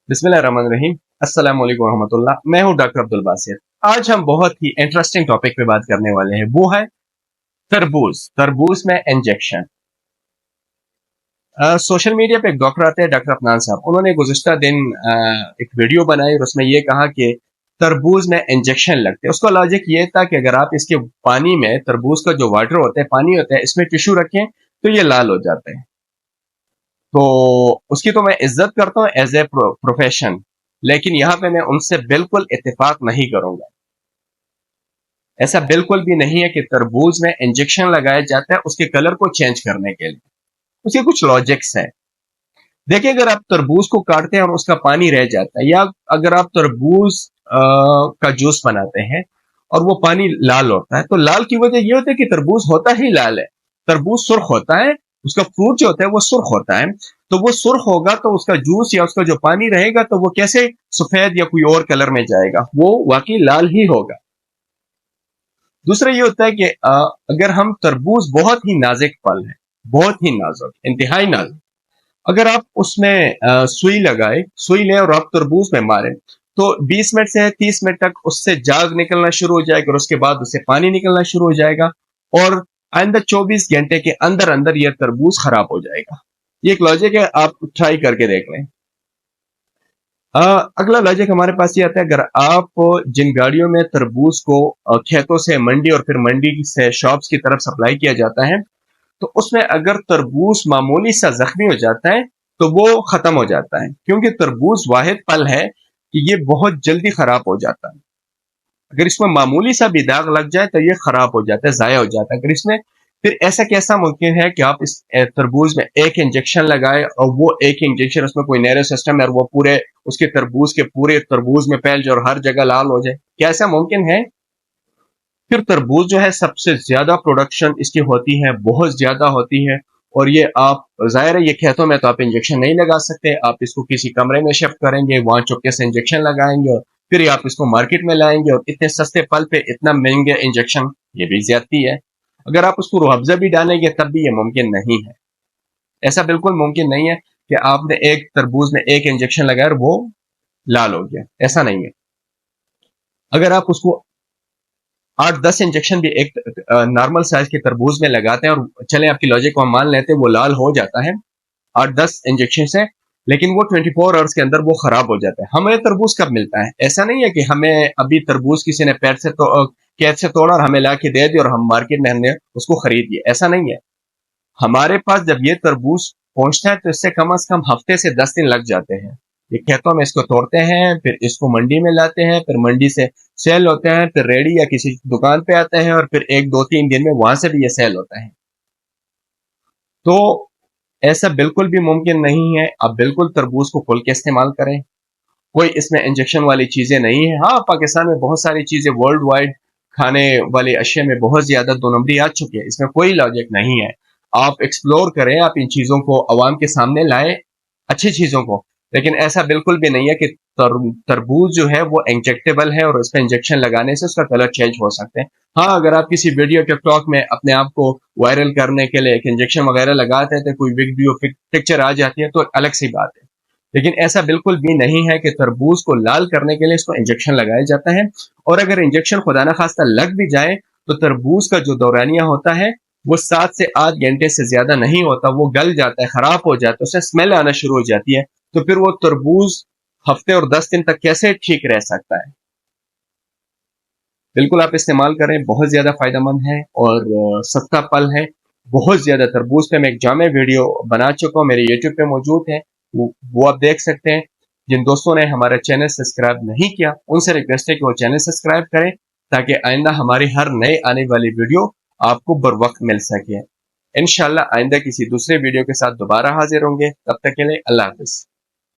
बिस्मिल्लाहिर्रहमानिर्रहीम। अस्सलाम वालेकुम रहमतुल्लाह। मैं हूं डॉक्टर अब्दुल बासित। आज हम बहुत ही इंटरेस्टिंग टॉपिक पे बात करने वाले हैं, वो है तरबूज। तरबूज में इंजेक्शन। सोशल मीडिया पे एक डॉक्टर आते हैं, डॉक्टर अफनान साहब। उन्होंने गुज़िश्ता दिन एक वीडियो बनाई और उसमें ये कहा कि तरबूज में इंजेक्शन लगते हैं। उसका लॉजिक ये था कि अगर आप इसके पानी में, तरबूज का जो वाटर होता है, पानी होता है, इसमें टिश्यू रखें तो ये लाल हो जाते हैं। तो उसकी तो मैं इज्जत करता हूँ एज ए प्रोफेशन, लेकिन यहाँ पे मैं उनसे बिल्कुल इत्तेफाक नहीं करूंगा। ऐसा बिल्कुल भी नहीं है कि तरबूज में इंजेक्शन लगाया जाता है उसके कलर को चेंज करने के लिए। उसके कुछ लॉजिक्स हैं। देखिए, अगर आप तरबूज को काटते हैं और उसका पानी रह जाता है, या अगर आप तरबूज का जूस बनाते हैं और वो पानी लाल होता है, तो लाल की वजह यह होती है कि तरबूज होता ही लाल है। तरबूज सुर्ख होता है, उसका फ्रूट जो होता है वो सुर्ख होता है। तो वो सुर्ख होगा तो उसका जूस या उसका जो पानी रहेगा तो वो कैसे सफेद या कोई और कलर में जाएगा, वो वाकई लाल ही होगा। दूसरा ये होता है कि अगर हम तरबूज बहुत ही नाजुक फल है, बहुत ही नाजुक, इंतहाई नाजुक, अगर आप उसमें सुई लगाए, सुई लें और आप तरबूज में मारें, तो 20 मिनट से 30 मिनट तक उससे जाग निकलना शुरू हो जाएगा और उसके बाद उससे पानी निकलना शुरू हो जाएगा और आइंदा 24 घंटे के अंदर अंदर यह तरबूज खराब हो जाएगा। ये एक लॉजिक है, आप ट्राई करके देख लें। अगला लॉजिक हमारे पास ये आता है, अगर आप जिन गाड़ियों में तरबूज को खेतों से मंडी और फिर मंडी से शॉप्स की तरफ सप्लाई किया जाता है, तो उसमें अगर तरबूज मामूली सा जख्मी हो जाता है तो वो खत्म हो जाता है, क्योंकि तरबूज वाहिद फल है कि ये बहुत जल्दी खराब हो जाता है। अगर इसमें मामूली सा भी दाग लग जाए तो ये खराब हो जाता है, जाया हो जाता है। अगर इसमें फिर ऐसा कैसा मुमकिन है कि आप इस तरबूज में एक इंजेक्शन लगाए और वो एक इंजेक्शन, उसमें कोई नैरो सिस्टम है और वो पूरे उसके तरबूज के पूरे तरबूज में फैल जाए और हर जगह लाल हो जाए? क्या ऐसा मुमकिन है? फिर तरबूज जो है सबसे ज्यादा प्रोडक्शन इसकी होती है, बहुत ज्यादा होती है। और ये आप, जाहिर है ये खेतों में तो आप इंजेक्शन नहीं लगा सकते, आप इसको किसी कमरे में शिफ्ट करेंगे, वहां चुपके से इंजेक्शन लगाएंगे और फिर आप इसको मार्केट में लाएंगे, और इतने सस्ते फल पे इतना महंगे इंजेक्शन, ये भी ज्यादती है। अगर आप उसको रूह अफ़ज़ा भी डालेंगे तब भी ये मुमकिन नहीं है। ऐसा बिल्कुल मुमकिन नहीं है कि आपने एक तरबूज में एक इंजेक्शन लगाया और वो लाल हो गया, ऐसा नहीं है। अगर आप उसको 8-10 इंजेक्शन भी एक नॉर्मल साइज के तरबूज में लगाते हैं, और चले आपकी लॉजिक को हम मान लेते हैं वो लाल हो जाता है 8-10 इंजेक्शन से, लेकिन वो 24 आवर्स के अंदर वो खराब हो जाता है। हमें तरबूज कब मिलता है? ऐसा नहीं है कि हमें अभी तरबूज किसी ने पैर से तो कैद से तोड़ा और हमें ला के दे दिया और हम मार्केट में हमने उसको खरीद लिया, ऐसा नहीं है। हमारे पास जब ये तरबूज पहुंचता है तो इससे कम से कम हफ्ते से 10 दिन लग जाते हैं। ये खेतों में इसको तोड़ते हैं, फिर इसको मंडी में लाते हैं, फिर मंडी से सेल होते हैं, फिर रेडी या किसी दुकान पे आते हैं और फिर 1-2-3 दिन में वहां से भी ये सेल होता है। तो ऐसा बिल्कुल भी मुमकिन नहीं है। आप बिल्कुल तरबूज को खुल के इस्तेमाल करें, कोई इसमें इंजेक्शन वाली चीजें नहीं है। हाँ, पाकिस्तान में बहुत सारी चीजें वर्ल्ड वाइड खाने वाले अशिया में बहुत ज्यादा 2 नंबरी आ चुकी है, इसमें कोई लॉजिक नहीं है। आप एक्सप्लोर करें, आप इन चीजों को अवाम के सामने लाएं, अच्छी चीजों को, लेकिन ऐसा बिल्कुल भी नहीं है कि तरबूज जो है वो इंजेक्टेबल है और उस पर इंजेक्शन लगाने से उसका कलर चेंज हो सकते हैं। हाँ, अगर आप किसी वीडियो टिकटॉक में अपने आप को वायरल करने के लिए एक इंजेक्शन वगैरह लगाते हैं तो कोई वीडियो पिक्चर आ जाती है तो अलग सी बात है, लेकिन ऐसा बिल्कुल भी नहीं है कि तरबूज को लाल करने के लिए इसको इंजेक्शन लगाया जाता है। और अगर इंजेक्शन खुदा ना खास्ता लग भी जाए तो तरबूज का जो दौरानिया होता है वो 7 से 8 घंटे से ज्यादा नहीं होता, वो गल जाता है, खराब हो जाता है, उससे स्मेल आना शुरू हो जाती है। तो फिर वो तरबूज हफ्ते और 10 दिन तक कैसे ठीक रह सकता है? बिल्कुल आप इस्तेमाल करें, बहुत ज्यादा फायदेमंद है और सस्ता फल है, बहुत ज्यादा। तरबूज पे मैं एक जामे वीडियो बना चुका हूँ, मेरे यूट्यूब पे मौजूद है, वो आप देख सकते हैं। जिन दोस्तों ने हमारा चैनल सब्सक्राइब नहीं किया उनसे रिक्वेस्ट है कि वो चैनल सब्सक्राइब करें, ताकि आइंदा हमारी हर नए आने वाली वीडियो आपको बर वक्त मिल सके। इंशाल्लाह आइंदा किसी दूसरे वीडियो के साथ दोबारा हाजिर होंगे, तब तक के लिए अल्लाह हाफिज।